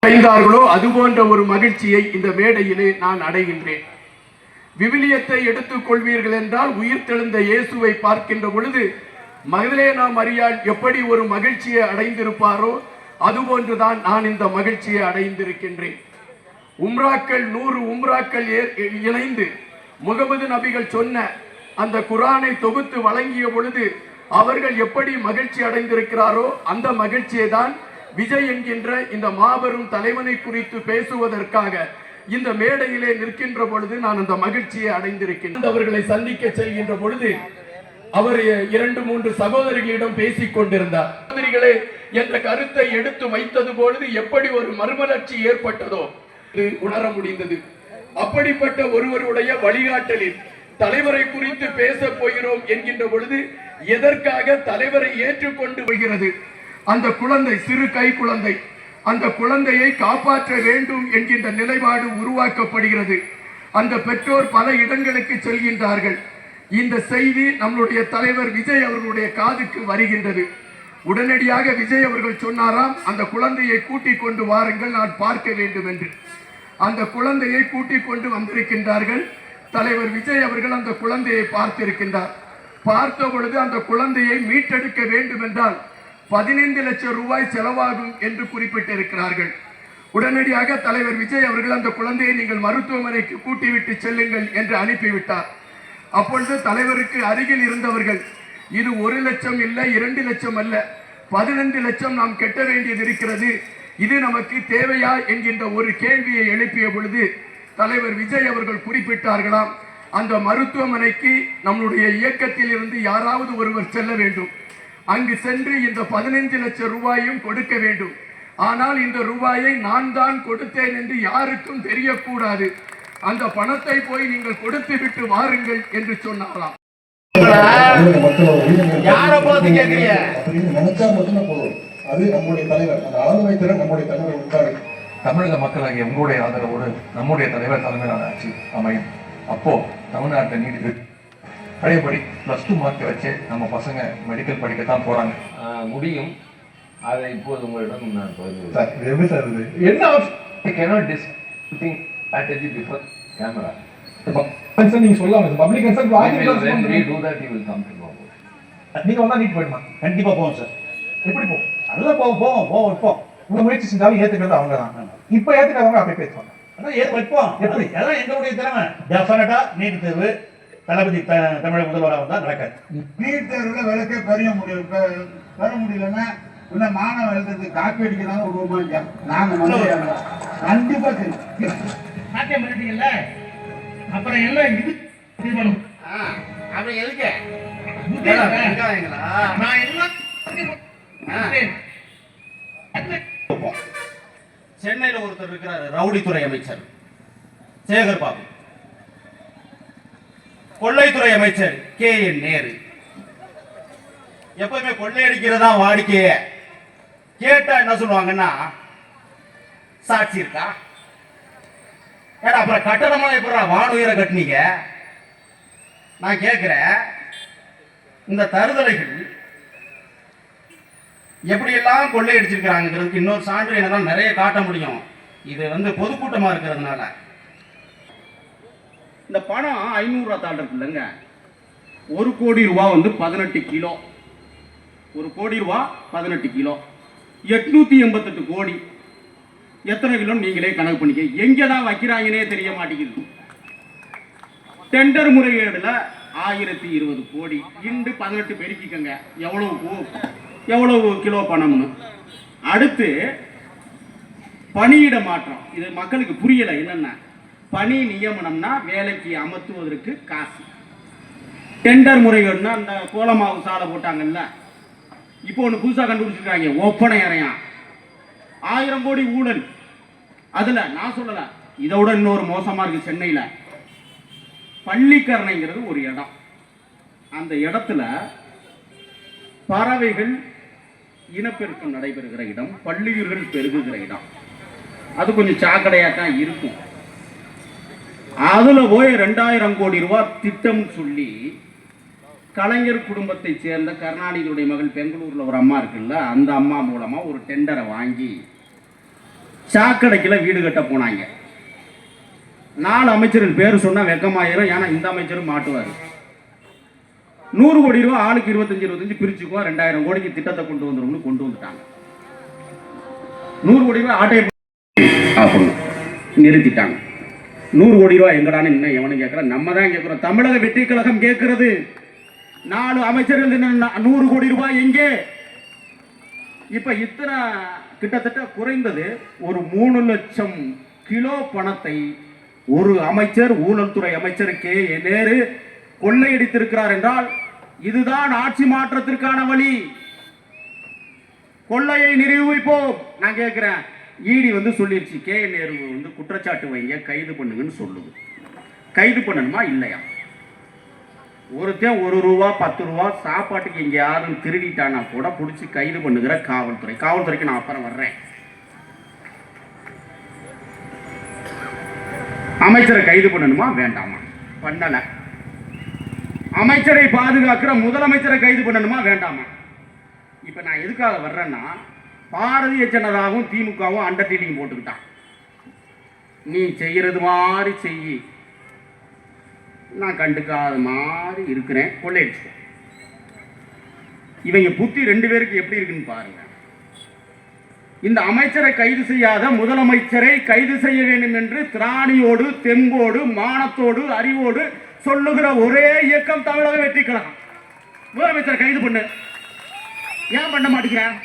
அடைந்தார்களோ அதுபோன்ற ஒரு மகிழ்ச்சியை இந்த மேடையிலே நான் அடைகின்றேன். விவிலியத்தை எடுத்துக் கொள்வீர்கள் என்றால் உயிர்த்தெழுந்த இயேசுவை பார்க்கின்ற பொழுது மகதலேனா மரியாள் எப்படி ஒரு மகிழ்ச்சியை அடைந்திருப்பாரோ அதுபோன்றுதான் நான் இந்த மகிழ்ச்சியை அடைந்திருக்கின்றேன். உம்ராக்கள் 100 உம்ராக்கள் இணைந்து முகமது நபிகள் சொன்ன அந்த குரானை தொகுத்து வழங்கிய பொழுது அவர்கள் எப்படி மகிழ்ச்சி அடைந்திருக்கிறாரோ அந்த மகிழ்ச்சியை தான் விஜய் என்கின்ற இந்த மாபெரும் தலைவனை குறித்து பேசுவதற்காக இந்த மேடையிலே நிற்கின்ற பொழுது நான் அந்த மகிழ்ச்சியை அடைந்திருக்கின்றேன். அவர்களை சந்திக்க செல்கின்ற பொழுது அவர் 2-3 சகோதரிகளிடம் பேசிக் கொண்டிருந்தார். சகோதரிகளே என்ற கருத்தை எடுத்து வைத்தது பொழுது எப்படி ஒரு மறுமலர்ச்சி ஏற்பட்டதோ உணர முடிந்தது. அப்படிப்பட்ட ஒருவருடைய வழிகாட்டலில் தலைவரை குறித்து பேச போகிறோம் என்கின்ற பொழுது எதற்காக தலைவரை ஏற்றுக்கொண்டு வருகிறது அந்த குழந்தை, சிறு கை குழந்தை, அந்த குழந்தையை காப்பாற்ற வேண்டும் என்கின்ற நிலைப்பாடு உருவாக்கப்படுகிறது. அந்த பெற்றோர் பல இடங்களுக்கு செல்கின்றார்கள். இந்த செய்தி நம்முடைய தலைவர் விஜய் அவர்களுடைய காதுக்கு வருகின்றது. உடனடியாக விஜய் அவர்கள் சொன்னாராம், அந்த குழந்தையை கூட்டிக் கொண்டு வாருங்கள், நான் பார்க்க வேண்டும் என்று. அந்த குழந்தையை கூட்டிக் கொண்டு வந்திருக்கின்றார்கள். தலைவர் விஜய் அவர்கள் அந்த குழந்தையை பார்த்திருக்கின்றார். பார்த்த பொழுது அந்த குழந்தையை மீட்டெடுக்க வேண்டும் என்றால் 15 லட்சம் ரூபாய் செலவாகும் என்று குறிப்பிட்டிருக்கிறார்கள். உடனடியாக தலைவர் விஜய் அவர்கள் அந்த குழந்தையை நீங்கள் மருத்துவமனைக்கு கூட்டிவிட்டு செல்லுங்கள் என்று அனுப்பிவிட்டார். அப்பொழுது தலைவருக்கு அருகில் இருந்தவர்கள், இது 1 லட்சம் இல்லை, 2 லட்சம் அல்ல, 15 லட்சம் நாம் கட்ட வேண்டியது இருக்கிறது, இது நமக்கு தேவையா என்கின்ற ஒரு கேள்வியை எழுப்பிய பொழுது தலைவர் விஜய் அவர்கள் குறிப்பிட்டார்களாம், அந்த மருத்துவமனைக்கு நம்முடைய இயக்கத்தில் இருந்து யாராவது ஒருவர் செல்ல வேண்டும், அங்கு சென்று இந்த 15 லட்சம் ரூபாயும் கொடுக்க வேண்டும். ஆனால் இந்த ரூபாயை நான் தான் கொடுத்தேன் என்று யாருக்கும் தெரியக்கூடாது, அந்த பணத்தை போய் நீங்கள் கொடுத்து விட்டு வாருங்கள் என்று சொன்னாராம். தமிழக மக்களாகிய உங்களுடைய ஆதரவோடு நம்முடைய தலைவர் தலைமையிலான ஆட்சி அமையும். அப்போ தமிழ்நாட்டை நீடி பழையபடி +2 மார்க் வச்சு நம்ம பசங்க மெடிக்கல் படிக்கத்தான் போறாங்க. முடியும். அதை இப்போது உங்களிடம் நான் நீங்க சொல்லலாம். பப்ளிக் கன்சர்ன் நீங்க வந்தா நீட் போயிடுமா? கண்டிப்பா போவோம் சார். எப்படி போவோம்? நல்லா போவோம் இப்போ உங்க முயற்சி செஞ்சாலும் ஏத்துக்கிறது அவங்க தான். இப்ப ஏத்துக்காதவங்க அப்படியே பேசுவாங்க. அதான் ஏத்து வைப்போம். எப்படி? அதான் எங்களுடைய திறமை. டெஃபினட்டா நீட் தேர்வு தளபதி தமிழக முதல்வராக தான் நடக்காது. நீட் தேர்வுல விளக்க பெற முடியலன்னா இன்னும் மாணவ எழுதுறது காப்பி அடிக்கிறாங்க ஒரு ரூபாய் நாங்க கண்டிப்பா சாத்தியம் பண்ணிட்டீங்கல்ல, அப்புறம் எல்லாம் இது அப்படி எதுக்கு சென்னையில ஒருத்தர் இருக்கிறார், ரவுடித்துறை அமைச்சர் சேகர் பாபு, கொள்ளைத்துறை அமைச்சர் KN நேரு. எப்பவுமே கொள்ளையடிக்கிறதா வாடிக்கைய. கேட்டா என்ன சொல்லுவாங்கன்னா, சாட்சி இருக்கா? ஏடா அப்புறம் கட்டணமா எப்படா வானுயர கட்டினீங்க? நான் கேட்கிறேன், இந்த தருதலைகள் எப்படியெல்லாம் கொள்ளையடிச்சிருக்கிறாங்கிறதுக்கு இன்னொரு சான்று என்னதான் நிறைய காட்ட முடியும். இது பொதுக்கூட்டமா இருக்கிறதுனால. இந்த பணம் 500 ரூபா தாள் இருக்கு இல்லைங்க, 1 கோடி ரூபா 18 கிலோ. 1 கோடி ரூபா 18 கிலோ, 888 கோடி. எத்தனை கிலோ நீங்களே கணக்கு பண்ணிக்க. எங்கதான் வைக்கிறாங்கன்னே தெரிய மாட்டேங்குது. டெண்டர் முறைகேடுல 1020 கோடி. இன்று 18 பெருக்கிக்கங்க, எவ்வளவு கிலோ பணம்னு. அடுத்து பணியிட மாற்றம். இது மக்களுக்கு புரியல. என்னன்னா, பணி நியமனம்னா வேலைக்கு அமர்த்துவதற்கு காசு. டெண்டர் முறைகேடுனா அந்த கோலமாவு சாலை போட்டாங்கல்ல, இப்போ ஒன்று புதுசாக கண்டுபிடிச்சிருக்காங்க, ஒப்பனை அறையான் 1000 கோடி ஊழல். அதுல நான் சொல்லல, இதை விட இன்னொரு மோசமா இருக்கு. சென்னையில பள்ளிக்கரணைங்கிறது ஒரு இடம். அந்த இடத்துல பறவைகள் இனப்பெருக்கம் நடைபெறுகிற இடம், பள்ளியூர்கள் பெருகுகிற இடம். அது கொஞ்சம் சாக்கடையா தான் இருக்கும். அதுல போய் 2000 கோடி ரூபாய் திட்டம் சொல்லி கலைஞர் குடும்பத்தை சேர்ந்த கருணாநிதியுடைய மகள் பெங்களூர்ல ஒரு அம்மா இருக்குல்ல, அந்த அம்மா மூலமா ஒரு டெண்டரை வாங்கி சாக்கடைக்குல வீடு கட்ட போனாங்க. 4 அமைச்சர்கள் பேர் சொன்னா வெக்கமாயிரும். ஏன்னா இந்த அமைச்சரும் மாட்டுவார். 100 கோடி ரூபாய் ஆளுக்கு 25 பிரிச்சுக்குவோம், 2000 கோடிக்கு திட்டத்தை கொண்டு வந்துரும்னு கொண்டு வந்துட்டாங்க. 100 கோடி ரூபாய் ஆட்டையை நிறுத்திட்டாங்க. 100 கோடி ரூபாய் எங்கடான்னு இன்னும் எவனும் கேட்கற? நம்ம தான் கேட்கிறோம். தமிழக வெற்றி கழகம் கேட்கிறது. 4 அமைச்சர்கள் 100 கோடி ரூபாய் எங்கே? இப்ப இத்தனை கிட்டத்தட்ட குறைந்தது ஒரு 3 லட்சம் கிலோ பணத்தை ஒரு அமைச்சர், ஊழல் துறை அமைச்சர் கே நேரு கொள்ளையடித்திருக்கிறார் என்றால் இதுதான் ஆட்சி மாற்றத்திற்கான வழி. கொள்ளையை நிரூபிப்போம். நான் கேட்கிறேன், ஈடி சொல்லிருச்சு கே நேரு குற்றச்சாட்டு வைங்க, கைது பண்ணுங்கன்னு சொல்லுது. கைது பண்ணணுமா இல்லையா? ஒருத்தன் 1 ரூபா 10 ரூபா சாப்பாட்டுக்கு இங்க யாரும் திருடிட்டானா கூட பிடிச்சி கைது பண்ணுகிற காவல்துறை. காவல்துறைக்கு நான் அப்புறம் வர்றேன். அமைச்சரை கைது பண்ணணுமா வேண்டாமா? பண்ணல. அமைச்சரை பாதுகாக்கிற முதலமைச்சரை கைது பண்ணணுமா வேண்டாமா? இப்ப நான் எதுக்காக வர்றேன்னா, பாரதிய ஜனதாவும் திமுகவும் அண்டர்டேக்கிங் போட்டுக்கிட்டான். நீ செய்யறது மாதிரி செய்யி, நான் கண்டுக்காத மாதிரி இருக்கிறேன், கொள்ளையடிச்சு. இவங்க புத்தி 2 பேருக்கு எப்படி இருக்குன்னு பாருங்க. இந்த அமைச்சரை கைது செய்யாத முதலமைச்சரை கைது செய்ய வேண்டும் என்று திராணியோடு, தெம்போடு, மானத்தோடு, அறிவோடு சொல்லுகிற ஒரே இயக்கம் தமிழக வெற்றி கழகம். முதலமைச்சரை கைது பண்ணு. ஏன் பண்ண மாட்டேங்கிறேன்?